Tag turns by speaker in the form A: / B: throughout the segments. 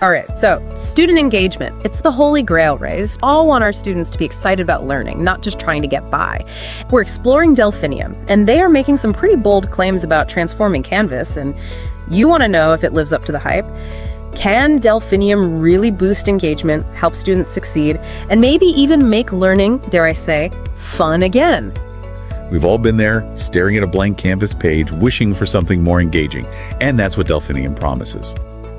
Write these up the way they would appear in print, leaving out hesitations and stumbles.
A: All right, so student engagement. It's the holy grail, right? We all want our students to be excited about learning, not just trying to get by. We're exploring Delphinium, and they are making some pretty bold claims about transforming Canvas, and you want to know if it lives up to the hype. Can Delphinium really boost engagement, help students succeed, and maybe even make learning, dare I say, fun again?
B: We've all been there, staring at a blank Canvas page, wishing for something more engaging, and that's what Delphinium promises.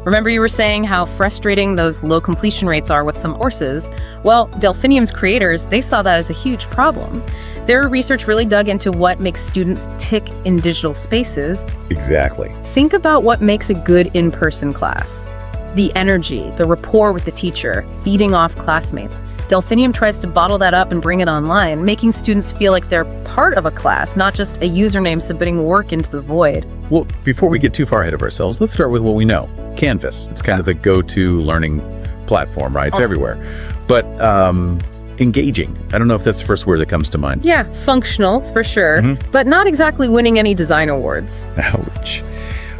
A: Remember you were saying how frustrating those low completion rates are with some courses? Well, Delphinium's creators, they saw that as a huge problem. Their research really dug into what makes students tick in digital spaces.
B: Exactly.
A: Think about what makes a good in-person class. The energy, the rapport with the teacher, feeding off classmates. Delphinium tries to bottle that up and bring it online, making students feel like they're part of a class, not just a username submitting work into the void.
B: Well, before we get too far ahead of ourselves, let's start with what we know. Canvas. It's kind of the go-to learning platform, right? It's everywhere. But engaging. I don't know if that's the first word that comes to mind.
A: Yeah, functional, for sure, but not exactly winning any design awards.
B: Ouch.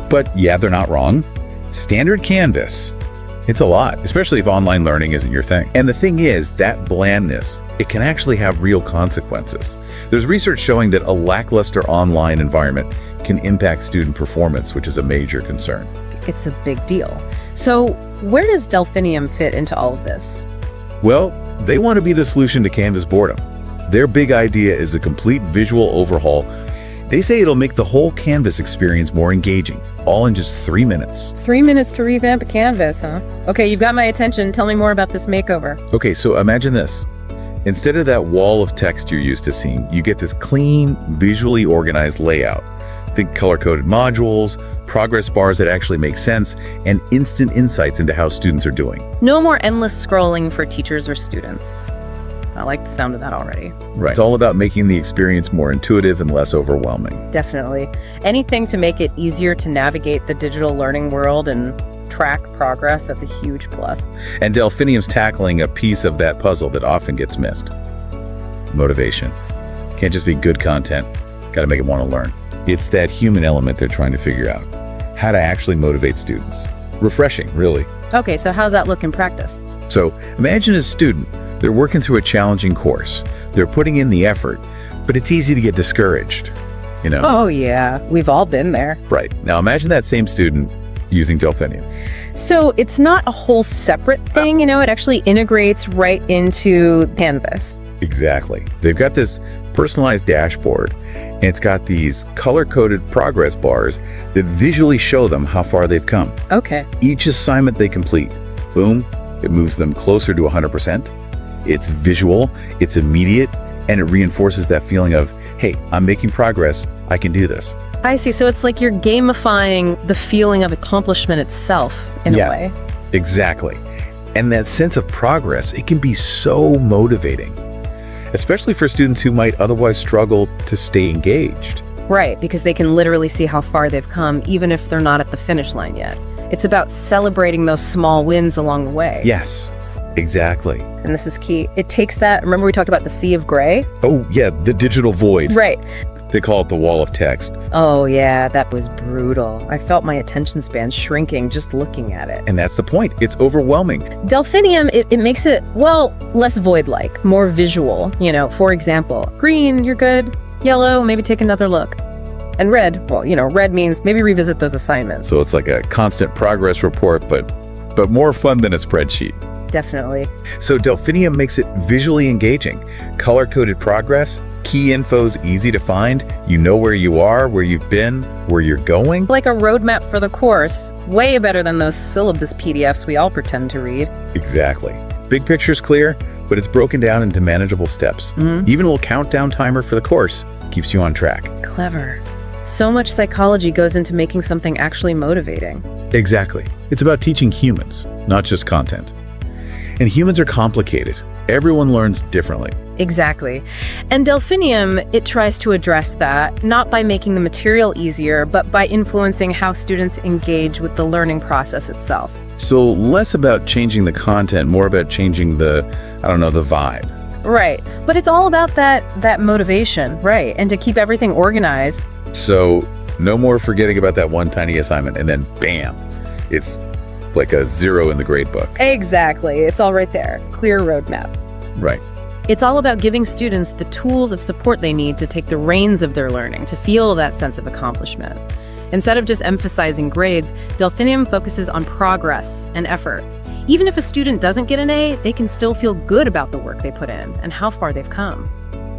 B: But yeah, they're not wrong. Standard Canvas. It's a lot, especially if online learning isn't your thing. And the thing is, that blandness, it can actually have real consequences. There's research showing that a lackluster online environment can impact student performance, which is a major concern.
A: It's a big deal. So where does Delphinium fit into all of this?
B: Well, they want to be the solution to Canvas boredom. Their big idea is a complete visual overhaul. They say it'll make the whole Canvas experience more engaging, all in just 3 minutes.
A: 3 minutes to revamp a Canvas, huh? Okay, you've got my attention. Tell me more about this makeover.
B: Okay, so imagine this. Instead of that wall of text you're used to seeing, you get this clean, visually organized layout. Think color-coded modules, progress bars that actually make sense, and instant insights into how students are doing.
A: No more endless scrolling for teachers or students. I like the sound of that already.
B: Right. It's all about making the experience more intuitive and less overwhelming.
A: Definitely. Anything to make it easier to navigate the digital learning world and track progress, that's a huge plus.
B: And Delphinium's tackling a piece of that puzzle that often gets missed. Motivation. Can't just be good content. Got to make it want to learn. It's that human element they're trying to figure out. How to actually motivate students. Refreshing, really.
A: Okay, so how's that look in practice?
B: So imagine a student. They're working through a challenging course. They're putting in the effort, but it's easy to get discouraged, you know?
A: Oh yeah, we've all been there.
B: Right. Now imagine that same student using Delphinium.
A: So it's not a whole separate thing, you know, it actually integrates right into Canvas.
B: Exactly. They've got this personalized dashboard, and it's got these color-coded progress bars that visually show them how far they've come.
A: Okay.
B: Each assignment they complete, boom, it moves them closer to 100%. It's visual, it's immediate, and it reinforces that feeling of, hey, I'm making progress, I can do this.
A: I see, so it's like you're gamifying the feeling of accomplishment itself in a way.
B: Exactly. And that sense of progress, it can be so motivating, especially for students who might otherwise struggle to stay engaged.
A: Right, because they can literally see how far they've come, even if they're not at the finish line yet. It's about celebrating those small wins along the way.
B: Yes, exactly.
A: And this is key. It takes that, remember we talked about the sea of gray?
B: Oh, yeah, the digital void.
A: Right.
B: They call it the wall of text.
A: Oh, yeah, that was brutal. I felt my attention span shrinking just looking at it.
B: And that's the point. It's overwhelming.
A: Delphinium, it makes it, well, less void-like, more visual. You know, for example, green, you're good. Yellow, maybe take another look. And red, well, you know, red means maybe revisit those assignments.
B: So it's like a constant progress report, but more fun than a spreadsheet.
A: Definitely.
B: So Delphinium makes it visually engaging. Color-coded progress, key info's easy to find. You know where you are, where you've been, where you're going.
A: Like a roadmap for the course. Way better than those syllabus PDFs we all pretend to read.
B: Exactly. Big picture's clear, but it's broken down into manageable steps. Even a little countdown timer for the course keeps you on track.
A: Clever. So much psychology goes into making something actually motivating.
B: Exactly. It's about teaching humans, not just content. And humans are complicated. Everyone learns differently.
A: Exactly. And Delphinium, it tries to address that, not by making the material easier, but by influencing how students engage with the learning process itself.
B: So less about changing the content, more about changing the vibe.
A: Right. But it's all about that motivation, right? And to keep everything organized.
B: So no more forgetting about that one tiny assignment and then bam, it's like a 0 in the grade book.
A: Exactly. It's all right there. Clear roadmap.
B: Right.
A: It's all about giving students the tools of support they need to take the reins of their learning, to feel that sense of accomplishment. Instead of just emphasizing grades, Delphinium focuses on progress and effort. Even if a student doesn't get an A, they can still feel good about the work they put in and how far they've come.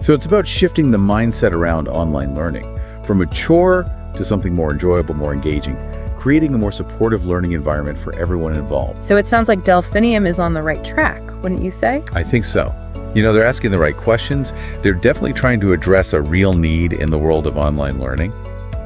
B: So it's about shifting the mindset around online learning from a chore to something more enjoyable, more engaging, creating a more supportive learning environment for everyone involved.
A: So it sounds like Delphinium is on the right track, wouldn't you say?
B: I think so. They're asking the right questions. They're definitely trying to address a real need in the world of online learning.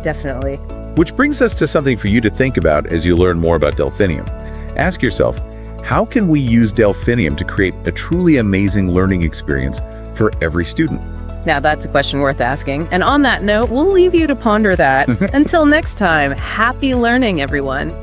A: Definitely.
B: Which brings us to something for you to think about as you learn more about Delphinium. Ask yourself, how can we use Delphinium to create a truly amazing learning experience for every student?
A: Now that's a question worth asking. And on that note, we'll leave you to ponder that. Until next time, happy learning, everyone.